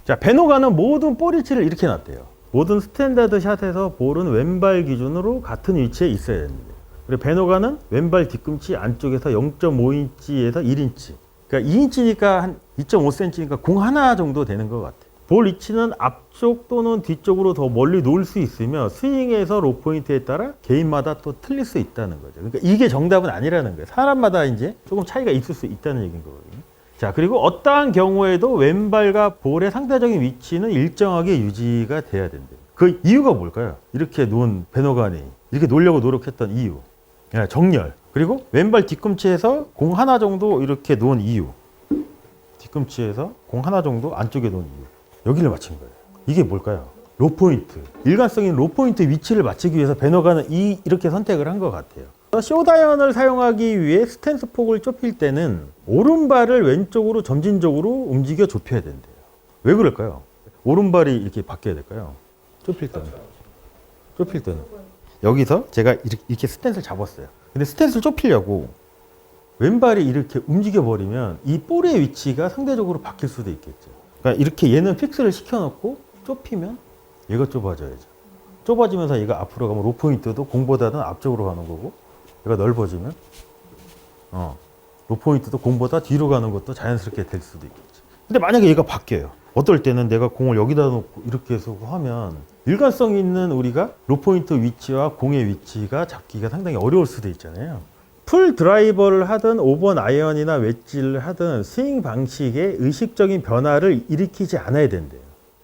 자, 베노가는 모든 볼 위치를 이렇게 놨대요. 모든 스탠다드 샷에서 볼은 왼발 기준으로 같은 위치에 있어야 됩니다. 그리고 베노가는 왼발 뒤꿈치 안쪽에서 0.5인치에서 1인치. 그러니까 2인치니까 한 2.5cm니까 공 하나 정도 되는 것 같아요. 볼 위치는 앞쪽 또는 뒤쪽으로 더 멀리 놓을 수 있으며 스윙에서 로 포인트에 따라 개인마다 또 틀릴 수 있다는 거죠. 그러니까 이게 정답은 아니라는 거예요. 사람마다 이제 조금 차이가 있을 수 있다는 얘기인 거거든요. 자, 그리고 어떠한 경우에도 왼발과 볼의 상대적인 위치는 일정하게 유지가 돼야 된대요. 그 이유가 뭘까요? 이렇게 놓은 베노간이 이렇게 놓으려고 노력했던 이유. 정렬. 그리고 왼발 뒤꿈치에서 공 하나 정도 이렇게 놓은 이유. 뒤꿈치에서 공 하나 정도 안쪽에 놓은 이유. 여기를 맞춘 거예요. 이게 뭘까요? 로포인트. 일관성인 로포인트 위치를 맞추기 위해서 베노간은 이렇게 선택을 한 것 같아요. 쇼다이언을 사용하기 위해 스탠스 폭을 좁힐 때는 오른발을 왼쪽으로 점진적으로 움직여 좁혀야 된대요. 왜 그럴까요? 오른발이 이렇게 바뀌어야 될까요? 좁힐 때는. 여기서 제가 이렇게 스탠스를 잡았어요. 근데 스탠스를 좁히려고 왼발이 이렇게 움직여 버리면 이 볼의 위치가 상대적으로 바뀔 수도 있겠죠. 그러니까 이렇게 얘는 픽스를 시켜놓고 좁히면 얘가 좁아져야죠. 좁아지면서 얘가 앞으로 가면 로포인트도 공보다는 앞쪽으로 가는 거고, 얘가 넓어지면 로포인트도 공보다 뒤로 가는 것도 자연스럽게 될 수도 있겠죠. 근데 만약에 얘가 바뀌어요. 어떨 때는 내가 공을 여기다 놓고 이렇게 해서 하면 일관성 있는 우리가 로포인트 위치와 공의 위치가 잡기가 상당히 어려울 수도 있잖아요. 풀 드라이버를 하든 5번 아이언이나 웨지를 하든 스윙 방식에 의식적인 변화를 일으키지 않아야 된대요.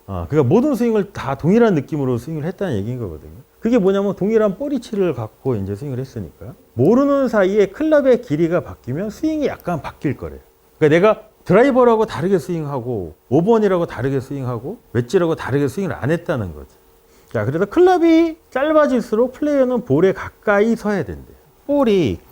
그러니까 모든 스윙을 다 동일한 느낌으로 스윙을 했다는 얘기인 거거든요. 그게 뭐냐면 동일한 볼 위치를 갖고 이제 스윙을 했으니까 모르는 사이에 클럽의 길이가 바뀌면 스윙이 약간 바뀔 거래요. 그러니까 내가 드라이버라고 다르게 스윙하고 5번이라고 다르게 스윙하고 웨지라고 다르게 스윙을 안 했다는 거죠. 자, 그래서 클럽이 짧아질수록 플레이어는 볼에 가까이 서야 된대요.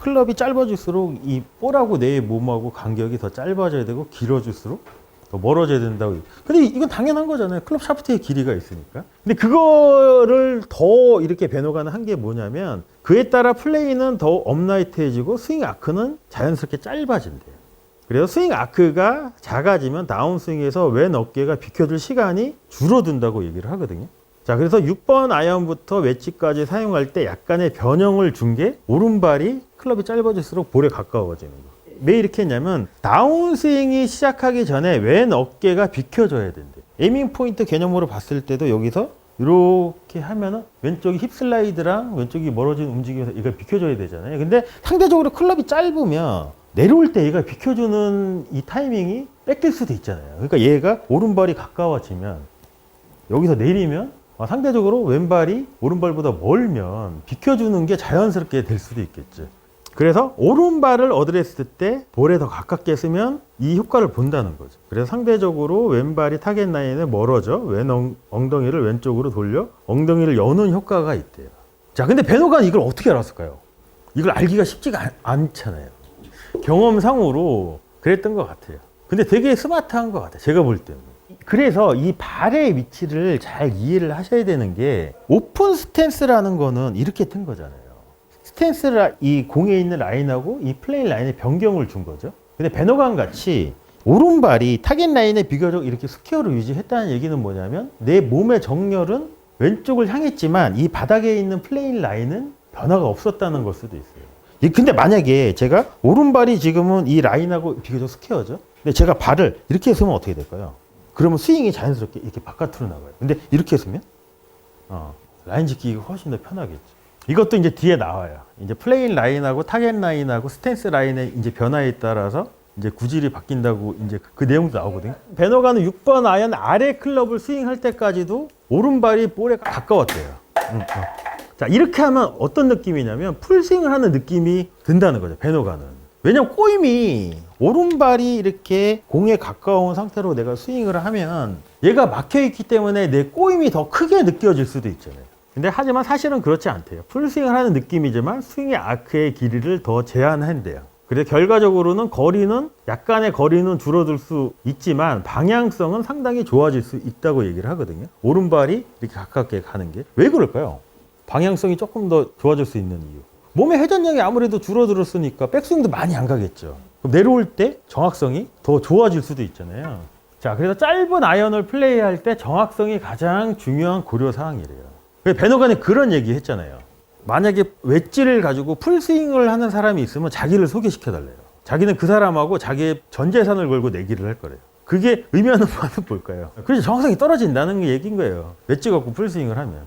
클럽이 짧아질수록 이 볼하고 내 몸하고 간격이 더 짧아져야 되고 길어질수록 더 멀어져야 된다고. 근데 이건 당연한 거잖아요. 클럽 샤프트의 길이가 있으니까. 근데 그거를 더 이렇게 베노가는 한 게 뭐냐면 그에 따라 플레이는 더 업라이트해지고 스윙 아크는 자연스럽게 짧아진대요. 그래서 스윙 아크가 작아지면 다운스윙에서 왼 어깨가 비켜줄 시간이 줄어든다고 얘기를 하거든요. 자, 그래서 6번 아이언부터 웨지까지 사용할 때 약간의 변형을 준 게 오른발이 클럽이 짧아질수록 볼에 가까워지는 거. 왜 이렇게 했냐면 다운스윙이 시작하기 전에 왼 어깨가 비켜줘야 된대. 에이밍 포인트 개념으로 봤을 때도 여기서 이렇게 하면은 왼쪽이 힙 슬라이드랑 왼쪽이 멀어진 움직임에서 이걸 비켜줘야 되잖아요. 근데 상대적으로 클럽이 짧으면 내려올 때 얘가 비켜주는 이 타이밍이 뺏길 수도 있잖아요. 그러니까 얘가 오른발이 가까워지면 여기서 내리면 상대적으로 왼발이 오른발보다 멀면 비켜주는 게 자연스럽게 될 수도 있겠죠. 그래서 오른발을 어드레스 때 볼에 더 가깝게 쓰면 이 효과를 본다는 거죠. 그래서 상대적으로 왼발이 타겟 라인에 멀어져 왼 엉덩이를 왼쪽으로 돌려 엉덩이를 여는 효과가 있대요. 자, 근데 베노가는 이걸 어떻게 알았을까요? 이걸 알기가 쉽지가 않잖아요. 경험상으로 그랬던 것 같아요. 근데 되게 스마트한 것 같아요. 제가 볼 때는. 그래서 이 발의 위치를 잘 이해를 하셔야 되는 게 오픈 스탠스라는 거는 이렇게 튼 거잖아요. 스탠스를 이 공에 있는 라인하고 이 플레이 라인의 변경을 준 거죠. 근데 베노간 같이 오른발이 타겟 라인에 비교적 이렇게 스퀘어로 유지했다는 얘기는 뭐냐면 내 몸의 정렬은 왼쪽을 향했지만 이 바닥에 있는 플레이 라인은 변화가 없었다는 걸 수도 있어요. 근데 만약에 제가 오른발이 지금은 이 라인하고 비교적 스퀘어죠. 근데 제가 발을 이렇게 쓰면 어떻게 될까요? 그러면 스윙이 자연스럽게 이렇게 바깥으로 나가요. 근데 이렇게 쓰면 라인 지키기가 훨씬 더 편하겠죠. 이것도 이제 뒤에 나와요. 이제 플레인 라인하고 타겟 라인하고 스탠스 라인의 이제 변화에 따라서 이제 구질이 바뀐다고 이제 그 내용도 나오거든요. 베노가는 6번 아이언 아래 클럽을 스윙할 때까지도 오른발이 볼에 가까웠대요. 자, 이렇게 하면 어떤 느낌이냐면 풀스윙을 하는 느낌이 든다는 거죠. 베노가는. 왜냐면 꼬임이 오른발이 이렇게 공에 가까운 상태로 내가 스윙을 하면 얘가 막혀있기 때문에 내 꼬임이 더 크게 느껴질 수도 있잖아요. 근데 하지만 사실은 그렇지 않대요. 풀스윙을 하는 느낌이지만 스윙의 아크의 길이를 더 제한한대요. 그래서 결과적으로는 약간의 거리는 줄어들 수 있지만 방향성은 상당히 좋아질 수 있다고 얘기를 하거든요. 오른발이 이렇게 가깝게 가는 게 왜 그럴까요? 방향성이 조금 더 좋아질 수 있는 이유. 몸의 회전력이 아무래도 줄어들었으니까 백스윙도 많이 안 가겠죠. 그럼 내려올 때 정확성이 더 좋아질 수도 있잖아요. 자, 그래서 짧은 아이언을 플레이할 때 정확성이 가장 중요한 고려 사항이래요. 베너간이 그런 얘기 했잖아요. 만약에 웨지를 가지고 풀스윙을 하는 사람이 있으면 자기를 소개시켜 달래요. 자기는 그 사람하고 자기의 전 재산을 걸고 내기를 할 거래요. 그게 의미하는 바는 뭘까요? 그래서 정확성이 떨어진다는 얘기인 거예요. 웨지 갖고 풀스윙을 하면.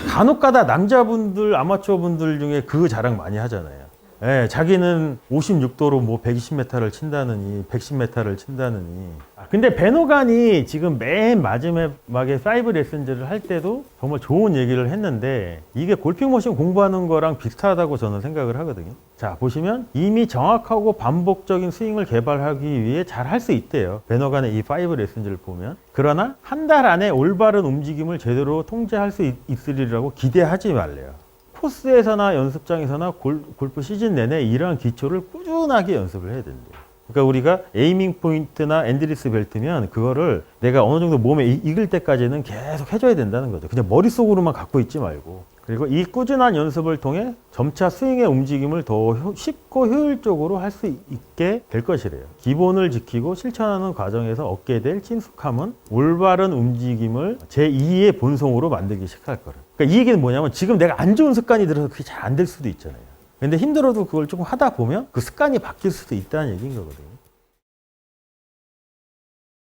간혹가다 남자분들, 아마추어분들 중에 그 자랑 많이 하잖아요. 예, 자기는 56도로 뭐 120m를 친다느니 110m를 친다느니. 근데 베너간이 지금 맨 마지막에 5 레슨즈를 할 때도 정말 좋은 얘기를 했는데 이게 골핑 머신 공부하는 거랑 비슷하다고 저는 생각을 하거든요. 자, 보시면 이미 정확하고 반복적인 스윙을 개발하기 위해 잘 할 수 있대요. 베너간의 이 5 레슨즈를 보면. 그러나 한 달 안에 올바른 움직임을 제대로 통제할 수 있으리라고 기대하지 말래요. 코스에서나 연습장에서나 골프 시즌 내내 이러한 기초를 꾸준하게 연습을 해야 된대요. 그러니까 우리가 에이밍 포인트나 앤드리스 벨트면 그거를 내가 어느 정도 몸에 익을 때까지는 계속 해줘야 된다는 거죠. 그냥 머릿속으로만 갖고 있지 말고. 그리고 이 꾸준한 연습을 통해 점차 스윙의 움직임을 더 쉽고 효율적으로 할 수 있게 될 것이래요. 기본을 지키고 실천하는 과정에서 얻게 될 친숙함은 올바른 움직임을 제2의 본성으로 만들기 시작할 거래요. 그러니까 이 얘기는 뭐냐면 지금 내가 안 좋은 습관이 들어서 그게 잘 안 될 수도 있잖아요. 근데 힘들어도 그걸 조금 하다 보면 그 습관이 바뀔 수도 있다는 얘기인 거거든요.